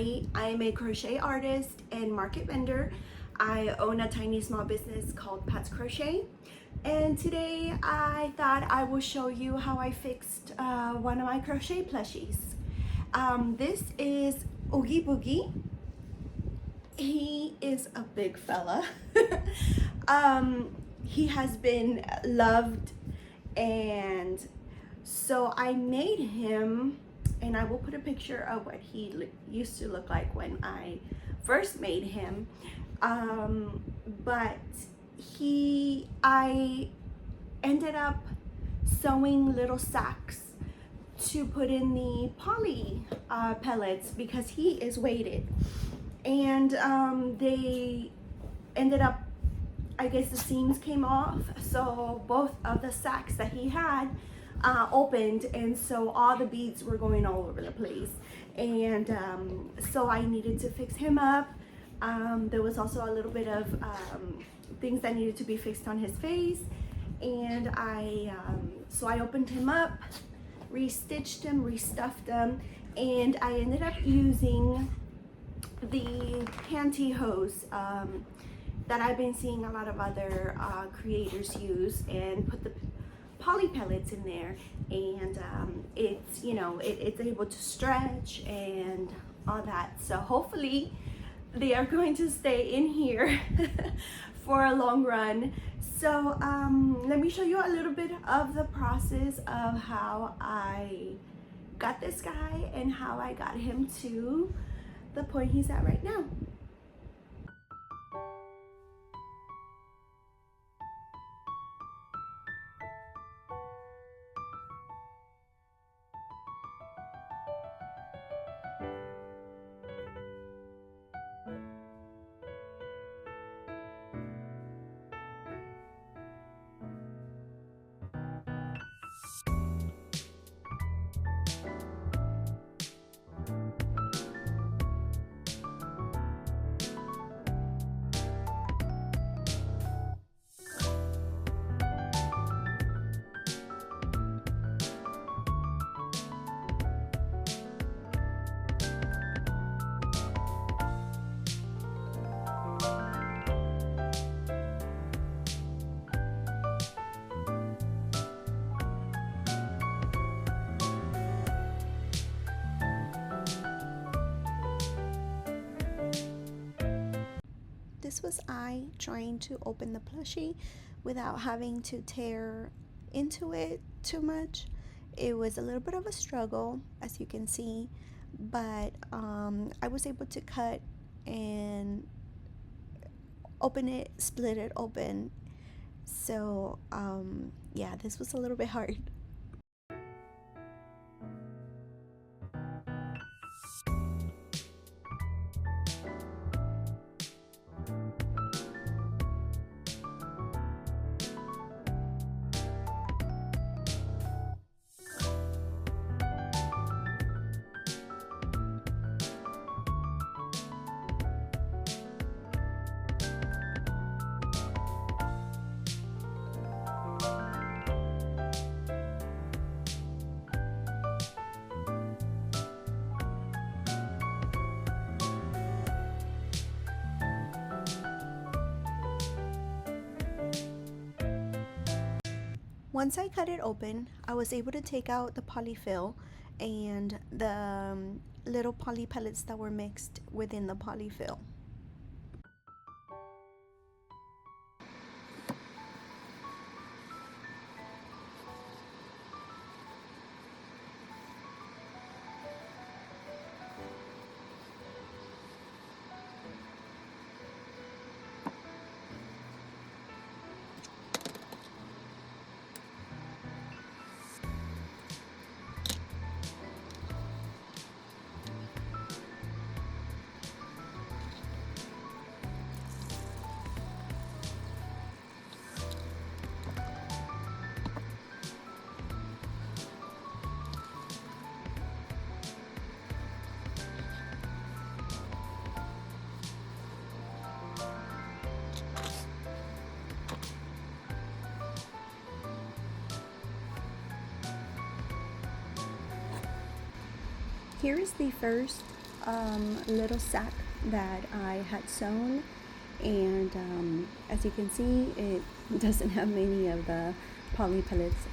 everybody. I'm a crochet artist and market vendor. I own a tiny small business called Pat's Crochet, and today I thought I will show you how I fixed one of my crochet plushies. This is Oogie Boogie. He is a big fella. He has been loved, and so I made him, and I will put a picture of what he used to look like when I first made him. But I ended up sewing little sacks to put in the poly pellets because he is weighted, and they ended up, I guess the seams came off, so both of the sacks that he had opened, and so all the beads were going all over the place, and so I needed to fix him up. There was also a little bit of things that needed to be fixed on his face, and so I opened him up, restitched him, restuffed him, and I ended up using the pantyhose that I've been seeing a lot of other creators use, and put the poly pellets in there, and it's, you know, it's able to stretch and all that. So hopefully they are going to stay in here for a long run. So let me show you a little bit of the process of how I got this guy and how I got him to the point he's at right now. This was I trying to open the plushie without having to tear into it too much. It was a little bit of a struggle, as you can see, but I was able to cut and open it, split it open. So yeah, this was a little bit hard. Once I cut it open, I was able to take out the polyfill and the little poly pellets that were mixed within the polyfill. Here is the first little sack that I had sewn, and as you can see, it doesn't have many of the poly pellets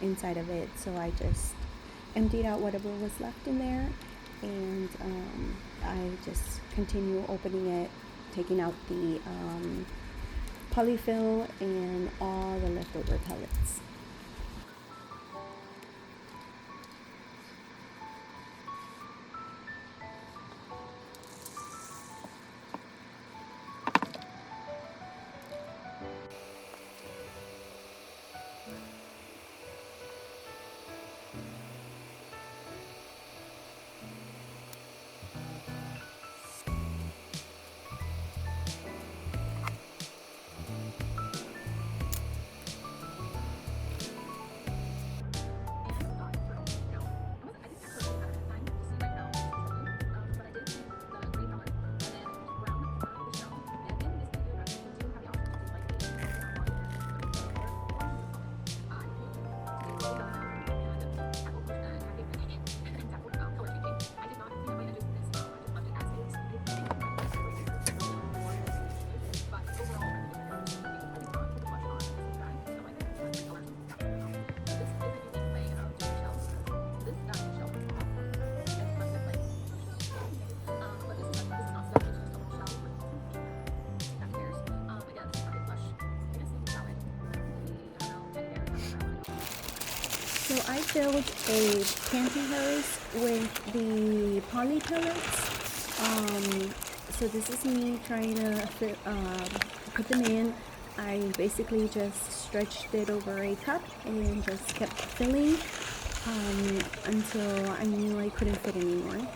inside of it, so I just emptied out whatever was left in there, and I just continue opening it, taking out the polyfill and all the leftover pellets. So I filled a pantyhose with the poly pellets. So this is me trying to put them in. I basically just stretched it over a cup and just kept filling until I knew I couldn't fit anymore.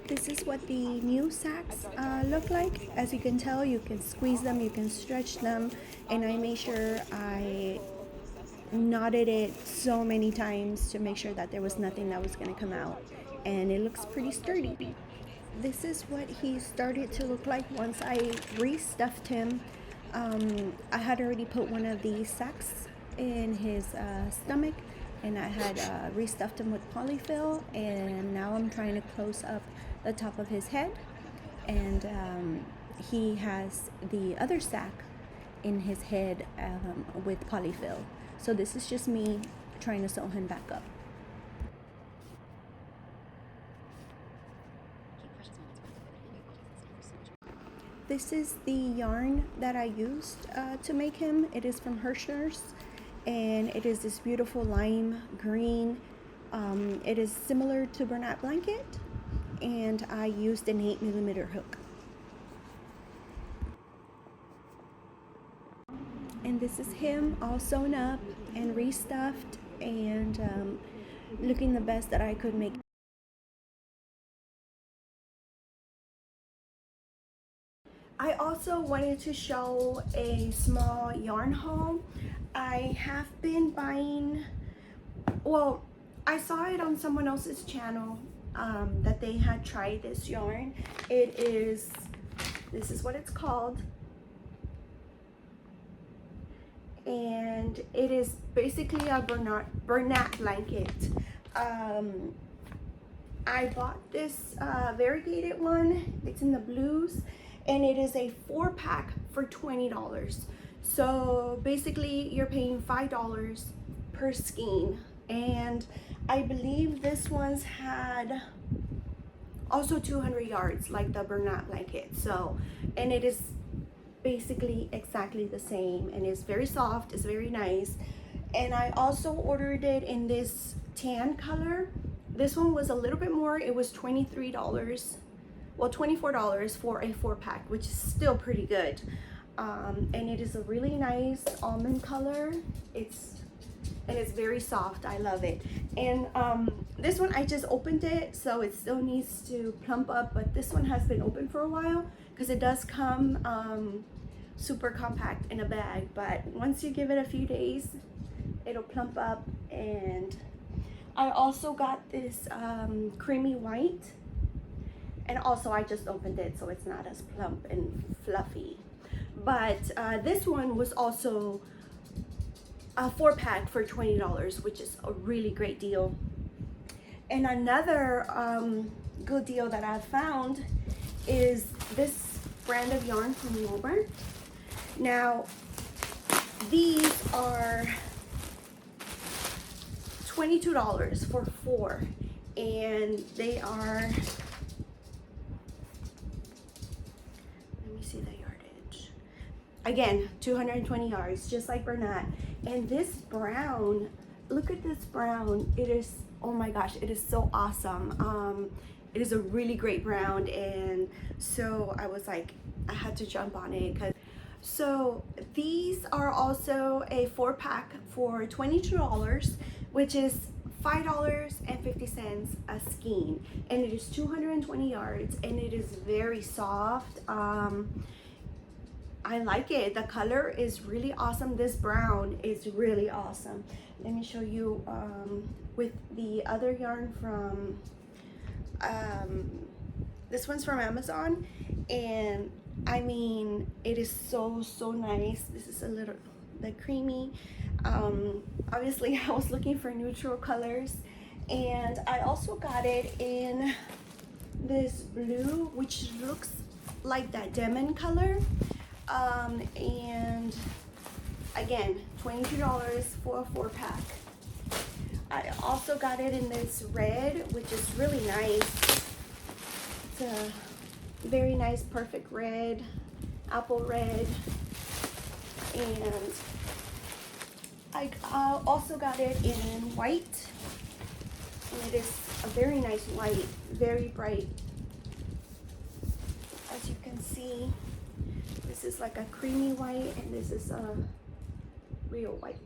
This is what the new sacks look like. As you can tell, you can squeeze them, you can stretch them, and I made sure I knotted it so many times to make sure that there was nothing that was going to come out, and it looks pretty sturdy. This is what he started to look like once I restuffed him. I had already put one of these sacks in his stomach, and I had restuffed him with polyfill, and now I'm trying to close up the top of his head, and he has the other sack in his head with polyfill. So this is just me trying to sew him back up. This is the yarn that I used to make him. It is from Hirschner's, and it is this beautiful lime green. It is similar to Bernat blanket, and I used an 8mm hook. And this is him all sewn up and restuffed and looking the best that I could make. I also wanted to show a small yarn haul. I have been buying, well, I saw it on someone else's channel that they had tried this yarn. This is what it's called. And it is basically a Bernat blanket. I bought this variegated one. It's in the blues, and it is a 4-pack for $20. So basically you're paying $5 per skein, and I believe this one's had also 200 yards like the Bernat blanket. So, and it is basically exactly the same, and it's very soft, it's very nice. And I also ordered it in this tan color. This one was a little bit more. It was $23, well, $24 for a 4-pack, which is still pretty good. And it is a really nice almond color. It's very soft. I love it. And this one, I just opened it, so it still needs to plump up, but this one has been open for a while because it does come super compact in a bag, but once you give it a few days, it'll plump up. And I also got this creamy white, and also I just opened it, so it's not as plump and fluffy. But this one was also a 4-pack for $20, which is a really great deal. And another good deal that I've found is this brand of yarn from Walmart. Now, these are $22 for 4, and they are, let me see the yardage. Again, 220 yards, just like Bernat. And this brown, look at this brown. It is, oh my gosh, it is so awesome. It is a really great brown, and so I was like, I had to jump on it. So these are also a 4-pack for $22, which is $5.50 a skein, and it is 220 yards, and it is very soft. I like it. The color is really awesome. This brown is really awesome. Let me show you with the other yarn from this one's from Amazon, and I mean, it is so nice. This is a little bit creamy. Obviously I was looking for neutral colors, and I also got it in this blue, which looks like that demon color. And again, $22 for a 4-pack. I also got it in this red, which is really nice. It's a very nice, perfect red, apple red. And I also got it in white, and it is a very nice white, very bright. As you can see, this is like a creamy white, and this is a real white.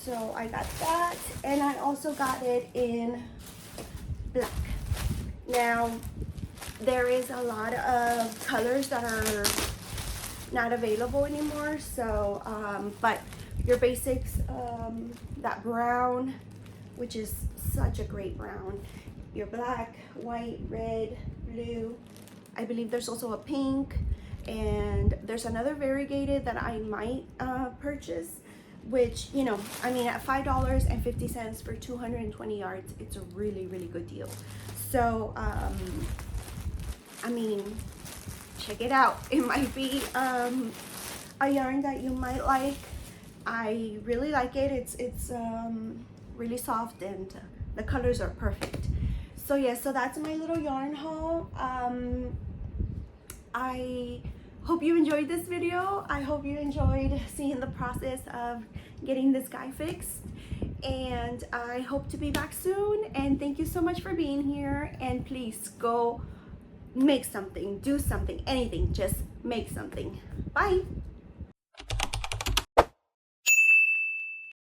So I got that, and I also got it in black. Now, there is a lot of colors that are not available anymore, so but your basics, that brown, which is such a great brown, your black, white, red, blue, I believe there's also a pink, and there's another variegated that I might purchase, which, you know, I mean, at $5.50 for 220 yards, it's a really good deal. So I mean, check it out. It might be a yarn that you might like. I really like it. It's really soft, and the colors are perfect. So yeah, so that's my little yarn haul. I hope you enjoyed this video. I hope you enjoyed seeing the process of getting this guy fixed, and I hope to be back soon. And thank you so much for being here, and please go make something, do something, anything, just make something. Bye.